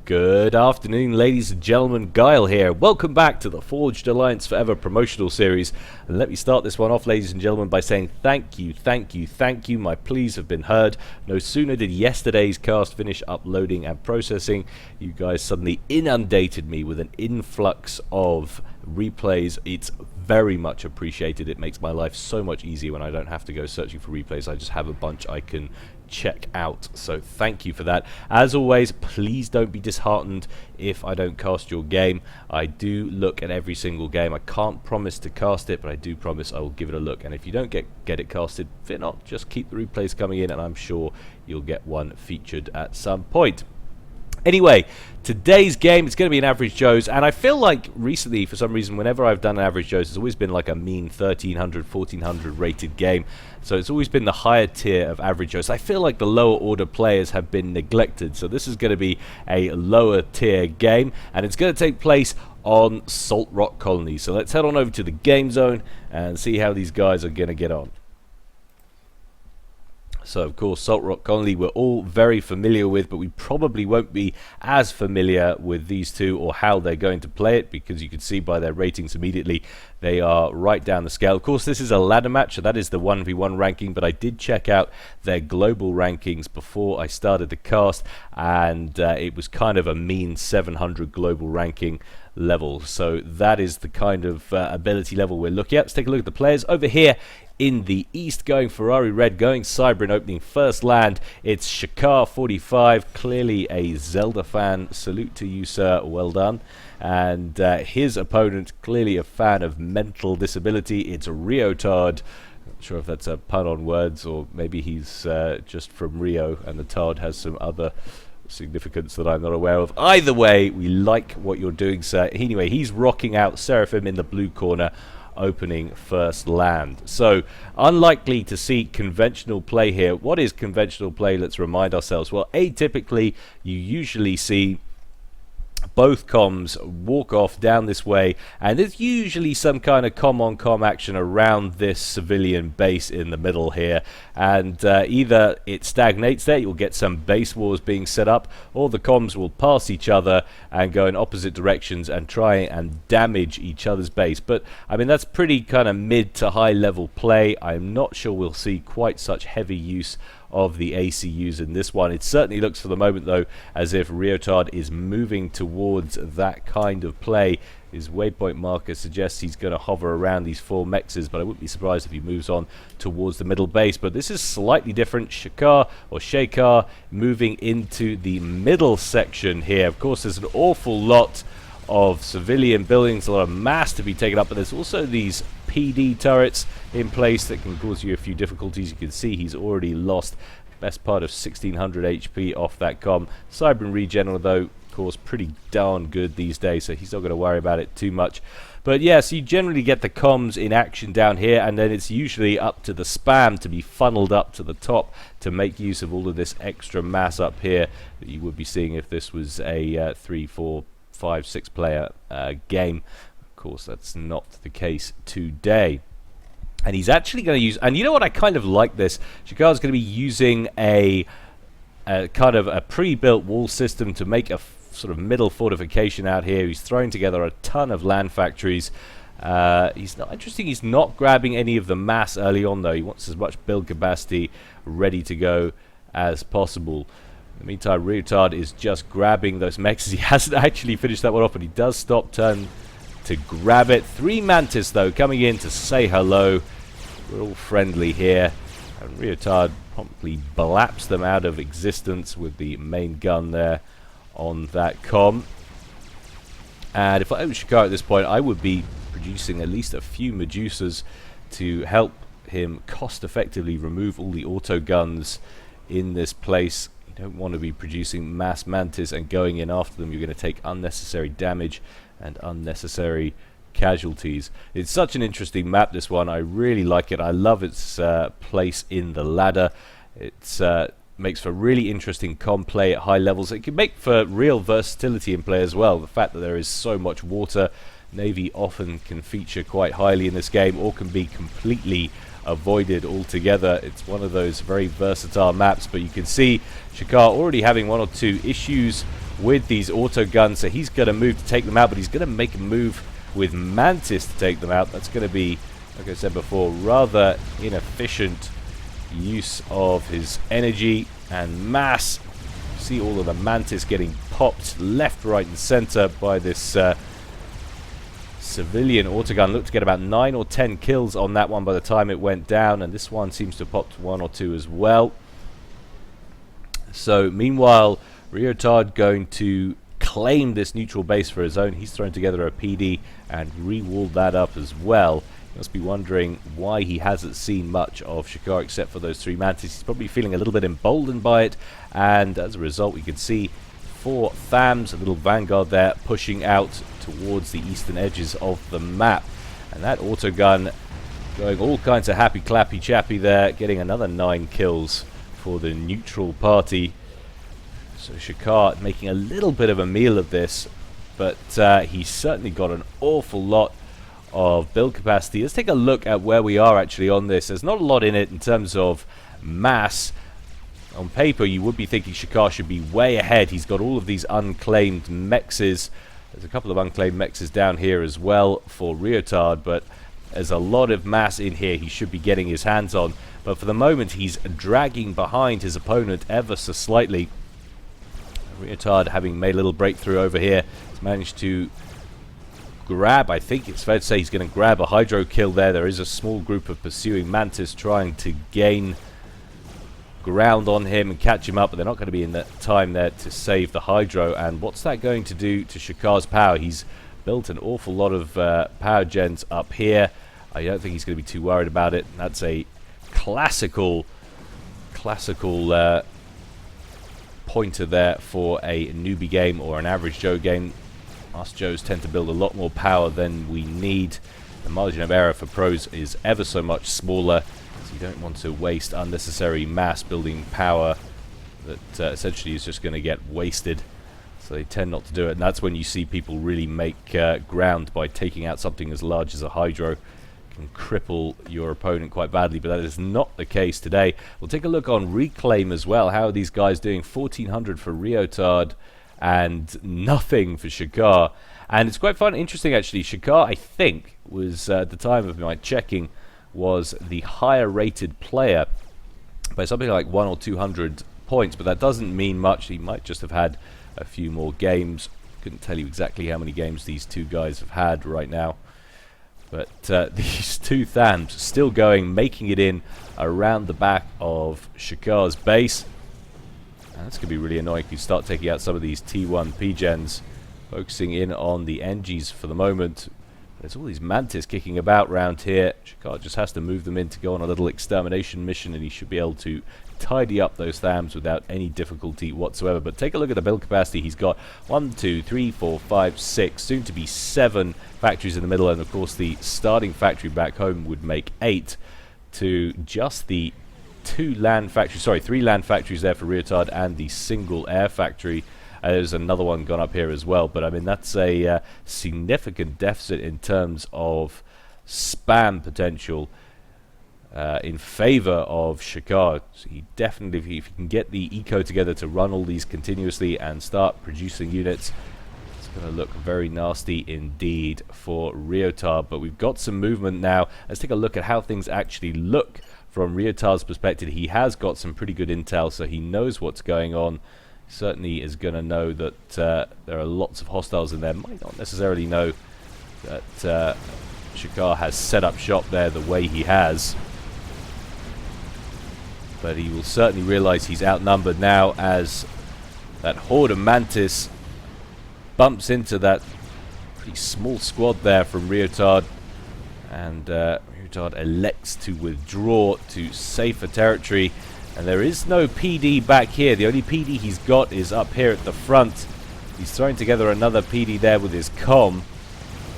Good afternoon, ladies and gentlemen. Gyle here. Welcome back to the Forged Alliance Forever promotional series. And let me start this one off, ladies and gentlemen, by saying thank you, thank you, thank you. My pleas have been heard. No sooner did yesterday's cast finish uploading and processing, you guys suddenly inundated me with an influx of replays. It's very much appreciated. It makes my life so much easier when I don't have to go searching for replays. I just have a bunch I can check out, so thank you for that. As always, please don't be disheartened if I don't cast your game. I do look at every single game. I can't promise to cast it, but I do promise I will give it a look. And if you don't get it casted, fear not, just keep the replays coming in and I'm sure you'll get one featured at some point. Anyway, today's game, it's going to be an Average Joe's, and I feel like recently, for some reason, whenever I've done an Average Joe's, it's always been like a mean 1300, 1400 rated game. So it's always been the higher tier of Average Joe's. I feel like the lower order players have been neglected, so this is going to be a lower tier game, and it's going to take place on Salt Rock Colony. So let's head on over to the game zone and see how these guys are going to get on. So, of course, Salt Rock Colony we're all very familiar with, but we probably won't be as familiar with these two or how they're going to play it, because you can see by their ratings immediately they are right down the scale. Of course, this is a ladder match, so that is the 1v1 ranking, but I did check out their global rankings before I started the cast, and it was kind of a mean 700 global ranking level. So that is the kind of ability level we're looking at. Let's take a look at the players over here. In the east, going Ferrari Red, going Cybrin, opening first land. It's sheikah45, clearly a Zelda fan. Salute to you, sir. Well done. And his opponent, clearly a fan of mental disability. It's RioTaRD. Not sure if that's a pun on words, or maybe he's just from Rio and the Tard has some other significance that I'm not aware of. Either way, we like what you're doing, sir. Anyway, he's rocking out Seraphim in the blue corner, opening first land. So unlikely to see conventional play here. What is conventional play? Let's remind ourselves. Well, atypically you usually see both comms walk off down this way, and there's usually some kind of com-on-com action around this civilian base in the middle here, and either it stagnates there, you'll get some base wars being set up, or the comms will pass each other and go in opposite directions and try and damage each other's base. But I mean, that's pretty kind of mid to high level play. I'm not sure we'll see quite such heavy use of the ACUs in this one. It certainly looks for the moment though as if RioTaRD is moving towards that kind of play. His waypoint marker suggests he's going to hover around these four mexes, but I wouldn't be surprised if he moves on towards the middle base. But this is slightly different. sheikah moving into the middle section here. Of course, there's an awful lot of civilian buildings, a lot of mass to be taken up, but there's also these PD turrets in place that can cause you a few difficulties. You can see he's already lost best part of 1600 HP off that com. Cybrin regen, though, of course, pretty darn good these days, so he's not going to worry about it too much. But yeah, so you generally get the comms in action down here, and then it's usually up to the spam to be funneled up to the top to make use of all of this extra mass up here that you would be seeing if this was a 3, 4, 5, 6 player game. Of course, that's not the case today. And he's actually going to use, and you know what, I kind of like this. sheikah's going to be using a kind of a pre-built wall system to make a sort of middle fortification out here. He's throwing together a ton of land factories. He's not interesting. He's not grabbing any of the mass early on though. He wants as much build capacity ready to go as possible. In the meantime, RioTaRD is just grabbing those mechs. He hasn't actually finished that one off, but he does stop turn to grab it. 3 Mantis, though, coming in to say hello. We're all friendly here. And RioTaRD promptly blaps them out of existence with the main gun there on that com. And if I was sheikah at this point, I would be producing at least a few Medusas to help him cost-effectively remove all the auto guns in this place. Don't want to be producing mass Mantis and going in after them. You're going to take unnecessary damage and unnecessary casualties. It's such an interesting map, this one. I really like it. I love its place in the ladder. It makes for really interesting com play at high levels. It can make for real versatility in play as well. The fact that there is so much water, Navy often can feature quite highly in this game, or can be completely avoided altogether. It's one of those very versatile maps, but you can see sheikah already having 1 or 2 issues with these auto guns, so he's going to move to take them out, but he's going to make a move with Mantis to take them out. That's going to be, like I said before, rather inefficient use of his energy and mass. You see all of the Mantis getting popped left, right and center by this civilian autogun. Looked to get about 9 or 10 kills on that one by the time it went down, and this one seems to have popped 1 or 2 as well. So meanwhile, RioTaRD going to claim this neutral base for his own. He's thrown together a PD and re-walled that up as well. He must be wondering why he hasn't seen much of sheikah except for those 3 Mantis. He's probably feeling a little bit emboldened by it, and as a result we can see 4 THAMs, a little vanguard there, pushing out towards the eastern edges of the map. And that autogun going all kinds of happy clappy chappy there, getting another 9 kills for the neutral party. So sheikah making a little bit of a meal of this, but he's certainly got an awful lot of build capacity. Let's take a look at where we are actually on this. There's not a lot in it in terms of mass. On paper, you would be thinking sheikah should be way ahead. He's got all of these unclaimed mexes. There's a couple of unclaimed mexes down here as well for RioTaRD, but there's a lot of mass in here he should be getting his hands on. But for the moment, he's dragging behind his opponent ever so slightly. RioTaRD, having made a little breakthrough over here, has managed to grab, I think it's fair to say he's going to grab a hydro kill there. There is a small group of pursuing Mantis trying to gain ground on him and catch him up, but they're not going to be in that time there to save the hydro. And what's that going to do to sheikah's power? He's built an awful lot of power gens up here. I don't think he's going to be too worried about it. That's a classical pointer there for a newbie game or an average Joe game. Us Joes tend to build a lot more power than we need. The margin of error for pros is ever so much smaller, so you don't want to waste unnecessary mass building power that essentially is just going to get wasted. So they tend not to do it, and that's when you see people really make ground by taking out something as large as a hydro. Can cripple your opponent quite badly, but that is not the case today. We'll take a look on Reclaim as well. How are these guys doing? 1400 for RioTaRD and nothing for sheikah. And it's quite fun, interesting actually. sheikah, I think, was at the time of my checking, was the higher rated player by something like 100 or 200 points, but that doesn't mean much. He might just have had a few more games. Couldn't tell you exactly how many games these two guys have had right now. But these 2 THAMs still going, making it in around the back of sheikah's base. And that's going to be really annoying if you start taking out some of these T1 P-gens. Focusing in on the NGs for the moment. There's all these Mantis kicking about around here. sheikah just has to move them in to go on a little extermination mission, and he should be able to tidy up those THAMs without any difficulty whatsoever. But take a look at the build capacity. He's got 1, 2, 3, 4, 5, 6, soon to be 7 factories in the middle, and of course the starting factory back home would make 8 to just the 3 land factories there for RioTaRD and the single air factory. There's another one gone up here as well, but I mean that's a significant deficit in terms of spam potential in favor of sheikah. So he definitely, if he can get the eco together to run all these continuously and start producing units, it's going to look very nasty indeed for RioTaRD. But we've got some movement now. Let's take a look at how things actually look from RioTaRD's perspective. He has got some pretty good intel, so he knows what's going on. Certainly is going to know that there are lots of hostiles in there. Might not necessarily know that sheikah has set up shop there the way he has, but he will certainly realize he's outnumbered now as that horde of Mantis bumps into that pretty small squad there from RioTaRD, and RioTaRD elects to withdraw to safer territory. And there is no PD back here. The only PD he's got is up here at the front. He's throwing together another PD there with his comm.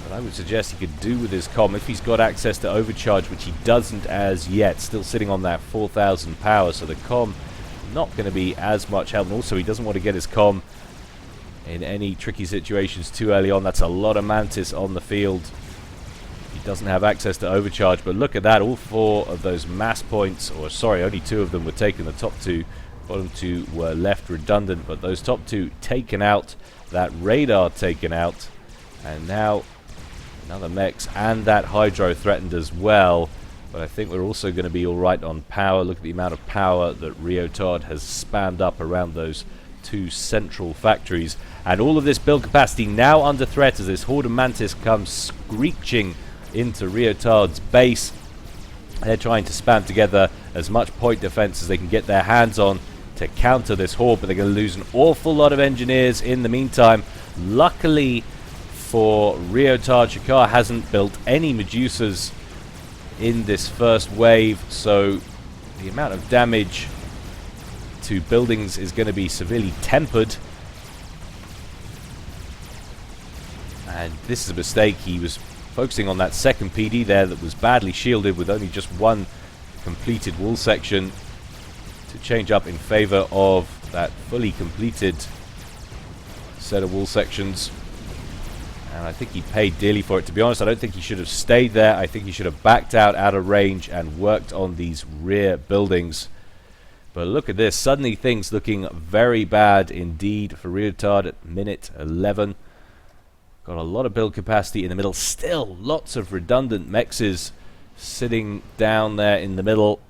But I would suggest he could do with his comm if he's got access to overcharge, which he doesn't as yet. Still sitting on that 4,000 power, so the comm not going to be as much help. And also he doesn't want to get his comm in any tricky situations too early on. That's a lot of Mantis on the field. He doesn't have access to overcharge, but look at that, all 4 of those mass points, or sorry, only 2 of them were taken. The top 2 Bottom two were left redundant, but those top two taken out. That radar taken out. And now another mechs and that hydro threatened as well. But I think we're also going to be alright on power. Look at the amount of power that RioTaRD has spammed up around those two central factories. And all of this build capacity now under threat as this Horde of Mantis comes screeching into RioTaRD's base. They're trying to spam together as much point defense as they can get their hands on to counter this Horde, but they're going to lose an awful lot of engineers in the meantime. Luckily for RioTaRD, sheikah hasn't built any Medusas in this first wave, so the amount of damage to buildings is going to be severely tempered. And this is a mistake. He was focusing on that second PD there that was badly shielded with only just one completed wall section to change up in favor of that fully completed set of wall sections. And I think he paid dearly for it, to be honest. I don't think he should have stayed there. I think he should have backed out of range and worked on these rear buildings. But look at this. Suddenly things looking very bad indeed for RioTaRD at minute 11. Got a lot of build capacity in the middle. Still lots of redundant mexes sitting down there in the middle.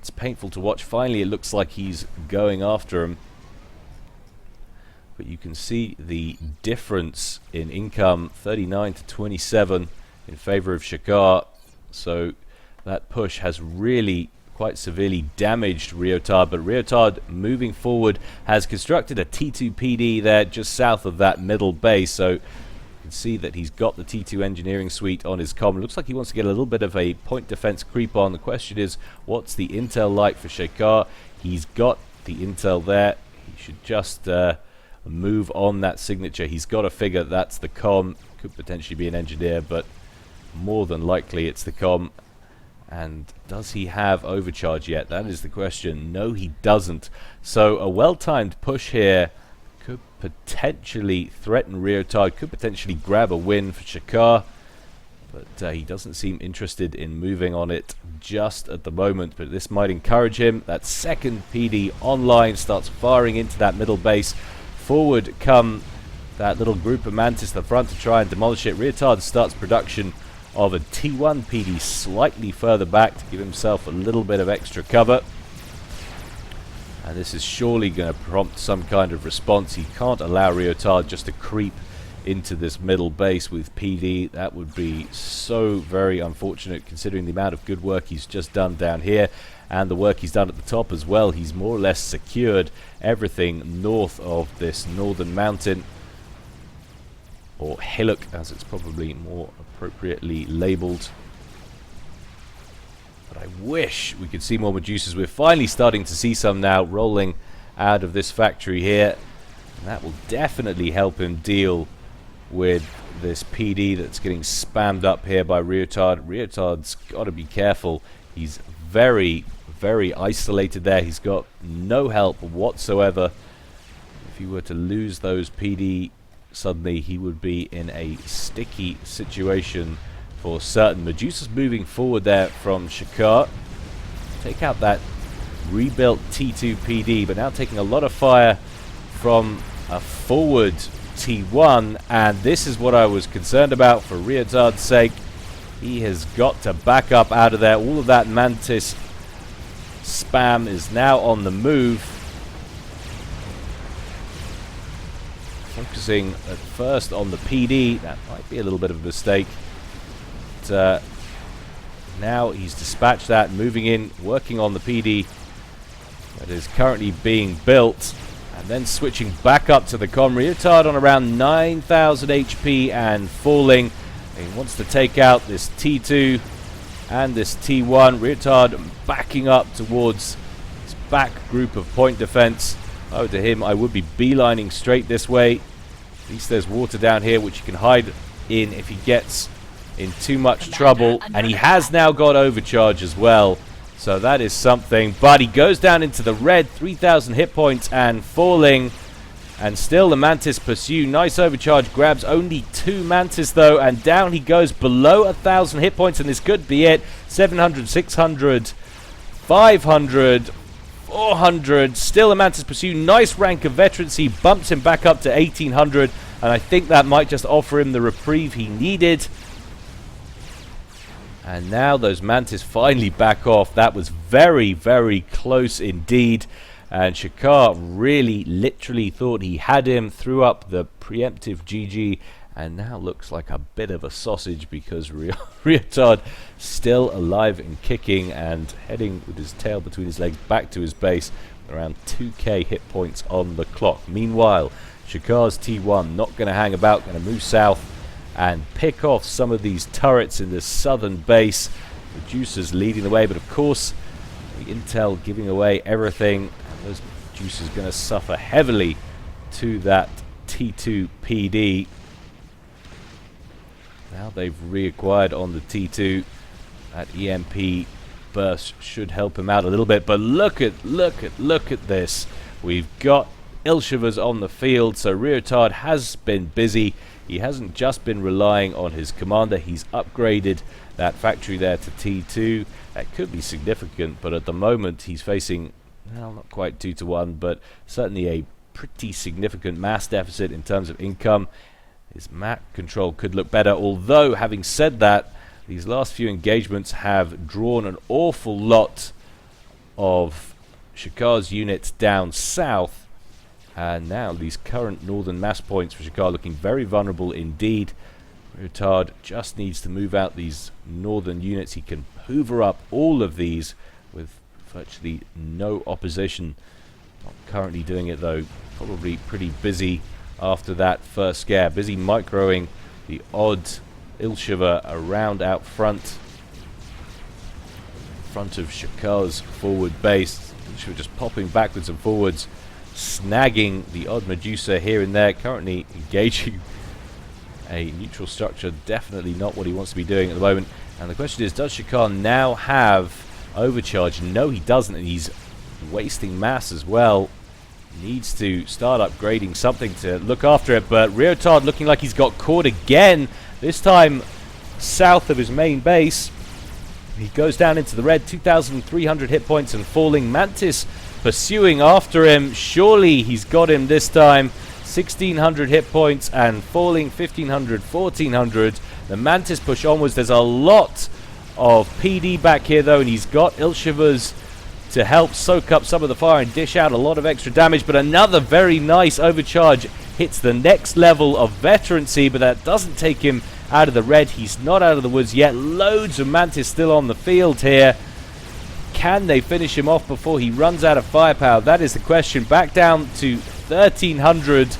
It's painful to watch. Finally it looks like he's going after him. But you can see the difference in income, 39 to 27 in favor of sheikah. So that push has really quite severely damaged RioTaRD. But RioTaRD moving forward has constructed a T2 PD there just south of that middle base. So you can see that he's got the T2 engineering suite on his comm. Looks like he wants to get a little bit of a point defense creep on. The question is, what's the intel like for sheikah? He's got the intel there. He should just move on that signature. He's got to figure that's the comm. Could potentially be an engineer, but more than likely it's the comm. And does he have overcharge yet? That is the question. No, he doesn't. So a well-timed push here could potentially threaten RioTaRD, could potentially grab a win for sheikah, but he doesn't seem interested in moving on it just at the moment. But this might encourage him. That second PD online starts firing into that middle base. Forward come that little group of Mantis to the front to try and demolish it. RioTaRD starts production of a T1 PD slightly further back to give himself a little bit of extra cover. And this is surely going to prompt some kind of response. He can't allow RioTaRD just to creep into this middle base with PD. That would be so very unfortunate considering the amount of good work he's just done down here. And the work he's done at the top as well. He's more or less secured everything north of this northern mountain, or hillock as it's probably more appropriately labelled. But I wish we could see more Medusas. We're finally starting to see some now rolling out of this factory here, and that will definitely help him deal with this PD that's getting spammed up here by RioTaRD. RioTaRD's got to be careful. He's very isolated there. He's got no help whatsoever. If he were to lose those PD suddenly, he would be in a sticky situation for certain. Medusa's moving forward there from sheikah. Take out that rebuilt T2 PD, but now taking a lot of fire from a forward T1, and this is what I was concerned about for RioTaRD's sake. He has got to back up out of there. All of that Mantis spam is now on the move. Focusing at first on the PD. That might be a little bit of a mistake. But, now he's dispatched that, moving in, working on the PD that is currently being built, and then switching back up to the comm. RioTaRD on around 9,000 HP and falling. He wants to take out this T2 and this T1. RioTaRD backing up towards his back group of point defense. Oh, to him, I would be beelining straight this way. At least there's water down here which he can hide in if he gets in too much trouble. And he has now got overcharge as well, so that is something. But he goes down into the red, 3,000 hit points and falling. And still the Mantis pursue. Nice overcharge, grabs only 2 Mantis though, and down he goes below 1,000 hit points, and this could be it. 700, 600, 500, 400. Still a Mantis Pursuit. Nice rank of veterancy. Bumps him back up to 1800. And I think that might just offer him the reprieve he needed. And now those Mantis finally back off. That was very, very close indeed. And sheikah really, literally thought he had him. Threw up the preemptive GG. And now looks like a bit of a sausage because RioTaRD still alive and kicking and heading with his tail between his legs back to his base. Around 2k hit points on the clock. Meanwhile, sheikah's T1 not going to hang about, going to move south and pick off some of these turrets in the southern base. Producers leading the way, but of course, the intel giving away everything. And those producers going to suffer heavily to that T2 PD. Now they've reacquired on the T2. That EMP burst should help him out a little bit. But look at this. We've got Ilshivas on the field, so RioTaRD has been busy. He hasn't just been relying on his commander. He's upgraded that factory there to T2. That could be significant, but at the moment he's facing, well, not quite 2-to-1, but certainly a pretty significant mass deficit in terms of income. His map control could look better, although having said that, these last few engagements have drawn an awful lot of sheikah's units down south. And now these current northern mass points for sheikah looking very vulnerable indeed. RioTaRD just needs to move out these northern units. He can hoover up all of these with virtually no opposition. Not currently doing it though. Probably pretty busy after that first scare. Busy microing the odd Ilshiva around out front. Front of sheikah's forward base. Ilshiva just popping backwards and forwards, snagging the odd Medusa here and there, currently engaging a neutral structure. Definitely not what he wants to be doing at the moment. And the question is, does sheikah now have overcharge? No, he doesn't, and he's wasting mass as well. Needs to start upgrading something to look after it, but RioTaRD looking like he's got caught again, this time south of his main base. He goes down into the red, 2,300 hit points and falling. Mantis pursuing after him. Surely he's got him this time. 1,600 hit points and falling 1,500, 1,400. The Mantis push onwards. There's a lot of PD back here though, and he's got Ilshivas to help soak up some of the fire and dish out a lot of extra damage. But another very nice overcharge hits the next level of veterancy, but that doesn't take him out of the red. He's not out of the woods yet. Loads of Mantis still on the field here. Can they finish him off before he runs out of firepower? That is the question. Back down to 1,300.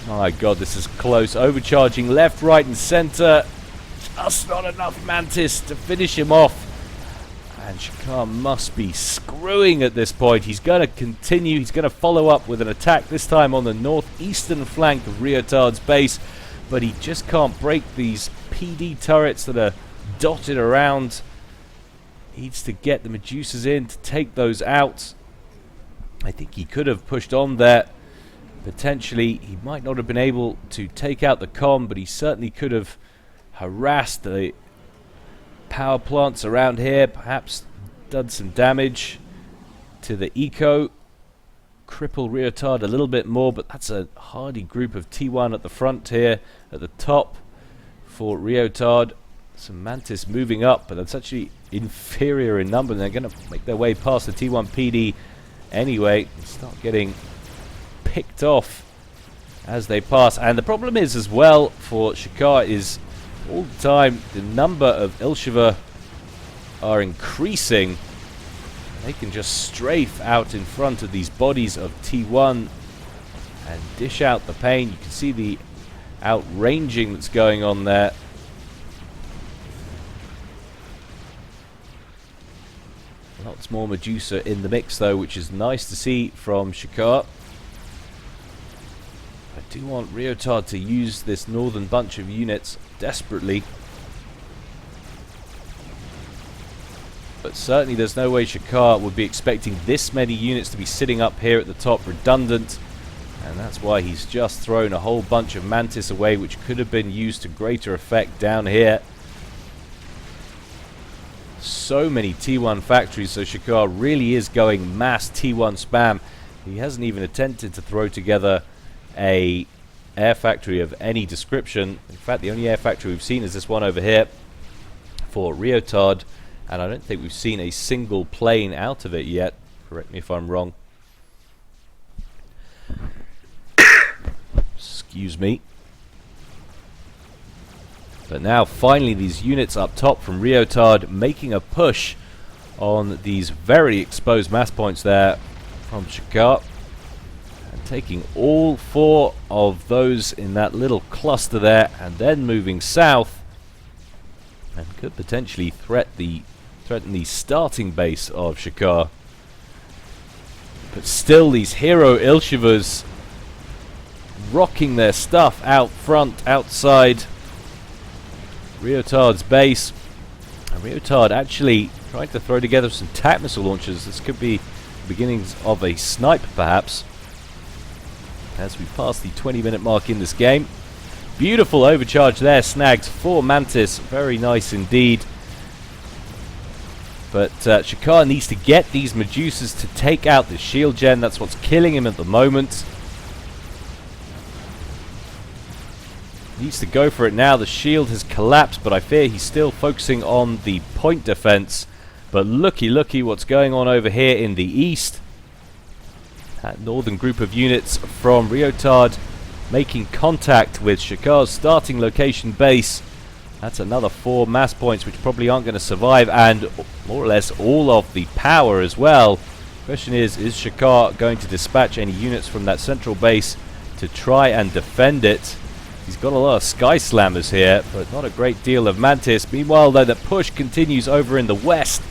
My god, this is close. Overcharging left, right and center. Just not enough Mantis to finish him off. And sheikah must be screwing at this point. He's going to continue. He's going to follow up with an attack, this time on the northeastern flank of RioTaRD's base. But he just can't break these PD turrets that are dotted around. Needs to get the Medusas in to take those out. I think he could have pushed on there. Potentially, he might not have been able to take out the comm, but he certainly could have harassed the power plants around here, perhaps done some damage to the eco, cripple RioTaRD a little bit more, but that's a hardy group of T1 at the front here, at the top for RioTaRD. Some Mantis moving up, but that's actually inferior in number, and they're going to make their way past the T1 PD anyway and start getting picked off as they pass. And the problem is as well for sheikah is all the time the number of Ilshiva are increasing. They can just strafe out in front of these bodies of T1 and dish out the pain. You can see the outranging that's going on there. Lots more Medusa in the mix though, which is nice to see from sheikah. I do want RioTaRD to use this northern bunch of units desperately. But certainly there's no way sheikah would be expecting this many units to be sitting up here at the top redundant. And that's why he's just thrown a whole bunch of Mantis away, which could have been used to greater effect down here. So so many T1 factories, so sheikah really is going mass T1 spam. He hasn't even attempted to throw together a air factory of any description. In fact, the only air factory we've seen is this one over here for RioTaRD, and I don't think we've seen a single plane out of it yet. Correct me if I'm wrong. Excuse me. But now finally these units up top from RioTaRD making a push on these very exposed mass points there from sheikah, and taking all 4 of those in that little cluster there, and then moving south, and could potentially threaten the starting base of sheikah. But still, these hero Ilshivas rocking their stuff out front, outside RioTaRD's base. And RioTaRD actually trying to throw together some TAC missile launchers. This could be the beginnings of a snipe, perhaps, as we pass the 20-minute mark in this game. Beautiful overcharge there, snagged for Mantis. Very nice indeed. But sheikah needs to get these Medusas to take out the shield gen. That's what's killing him at the moment. Needs to go for it now. The shield has collapsed, but I fear he's still focusing on the point defense. But looky what's going on over here in the east. That northern group of units from RioTaRD making contact with sheikah's starting location base. That's another 4 mass points which probably aren't going to survive, and more or less all of the power as well. Question is sheikah going to dispatch any units from that central base to try and defend it? He's got a lot of Sky Slammers here, but not a great deal of Mantis. Meanwhile, though, the push continues over in the west.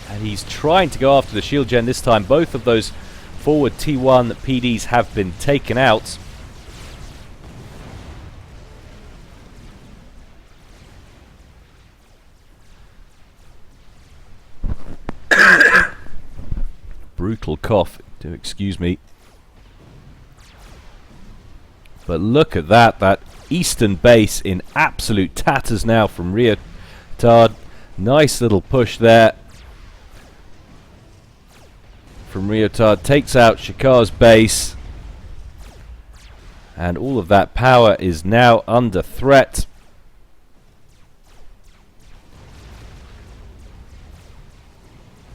And he's trying to go after the shield gen this time. Both of those forward T1 PDs have been taken out. Brutal cough, do excuse me. But look at that eastern base in absolute tatters now from RioTaRD. Nice little push there from RioTaRD. Takes out sheikah's base. And all of that power is now under threat.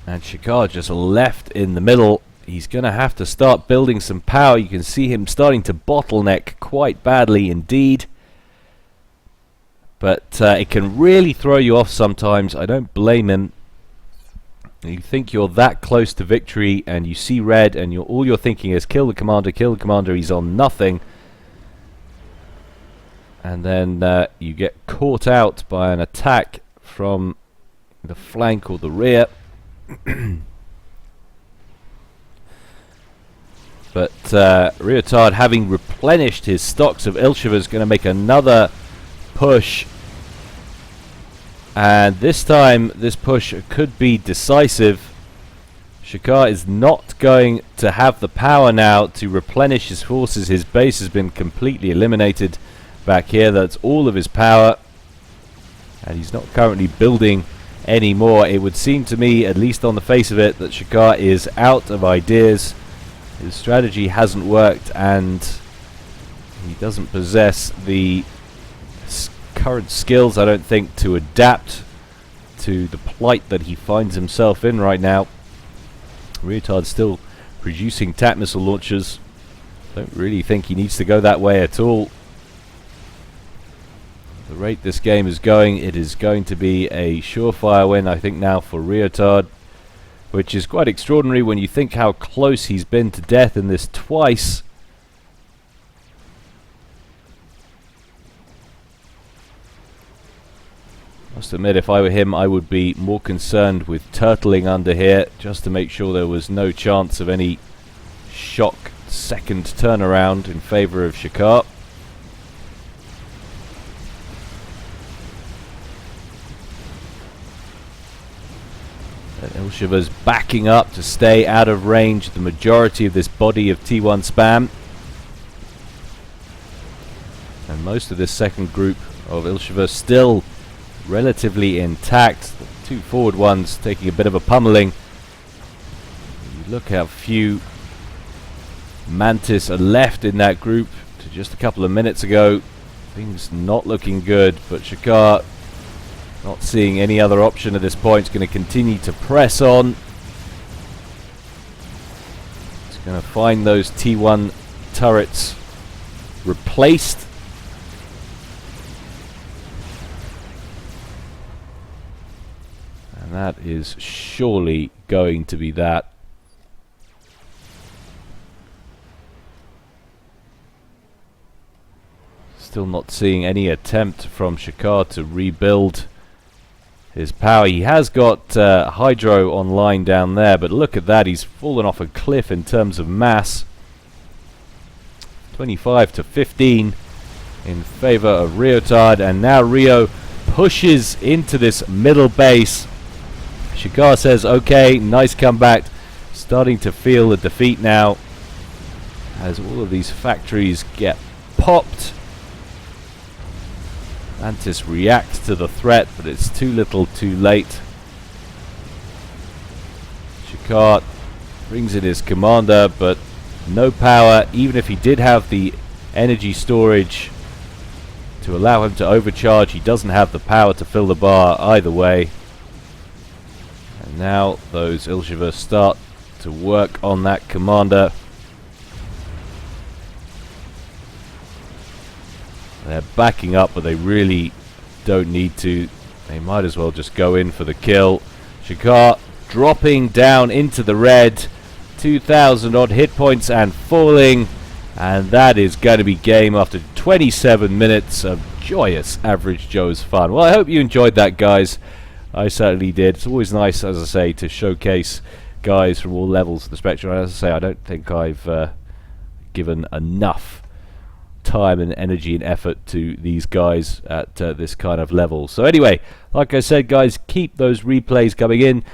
And sheikah just left in the middle. He's going to have to start building some power. You can see him starting to bottleneck quite badly indeed. But it can really throw you off sometimes. I don't blame him. You think you're that close to victory and you see red and all you're thinking is kill the commander, he's on nothing. And then you get caught out by an attack from the flank or the rear. But RioTaRD, having replenished his stocks of Ilshiva, is going to make another push. And this time, this push could be decisive. sheikah is not going to have the power now to replenish his forces. His base has been completely eliminated back here. That's all of his power. And he's not currently building anymore. It would seem to me, at least on the face of it, that sheikah is out of ideas. His strategy hasn't worked, and he doesn't possess the current skills, I don't think, to adapt to the plight that he finds himself in right now. RioTaRD still producing TAC missile launchers. Don't really think he needs to go that way at all. The rate this game is going, it is going to be a surefire win, I think, now for RioTaRD. Which is quite extraordinary when you think how close he's been to death in this twice. Must admit, if I were him, I would be more concerned with turtling under here, just to make sure there was no chance of any shock second turnaround in favour of sheikah. Ilshiva's backing up to stay out of range the majority of this body of T1 spam. And most of this second group of Ilshiva still relatively intact. The two forward ones taking a bit of a pummeling. You look how few Mantis are left in that group to just a couple of minutes ago. Things not looking good, but Sheikah not seeing any other option at this point. He's going to continue to press on. He's going to find those T1 turrets replaced. And that is surely going to be that. Still not seeing any attempt from Sheikah to rebuild his power. He has got Hydro online down there, but look at that, he's fallen off a cliff in terms of mass. 25 to 15 in favor of RioTaRD, and now Rio pushes into this middle base. Sheikah says, okay, nice comeback. Starting to feel the defeat now as all of these factories get popped. Mantis reacts to the threat, but it's too little too late. Sheikah brings in his commander, but no power. Even if he did have the energy storage to allow him to overcharge, he doesn't have the power to fill the bar either way. And now those Ilshivas start to work on that commander. They're backing up, but they really don't need to. They might as well just go in for the kill. Sheikah dropping down into the red. 2,000 odd hit points and falling. And that is going to be game after 27 minutes of joyous Average Joe's fun. Well, I hope you enjoyed that, guys. I certainly did. It's always nice, as I say, to showcase guys from all levels of the spectrum. As I say, I don't think I've given enough time and energy and effort to these guys at this kind of level. So anyway, like I said, guys, keep those replays coming in.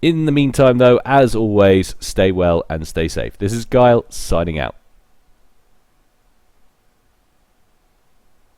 In the meantime, though, as always, stay well and stay safe. This is Gyle signing out.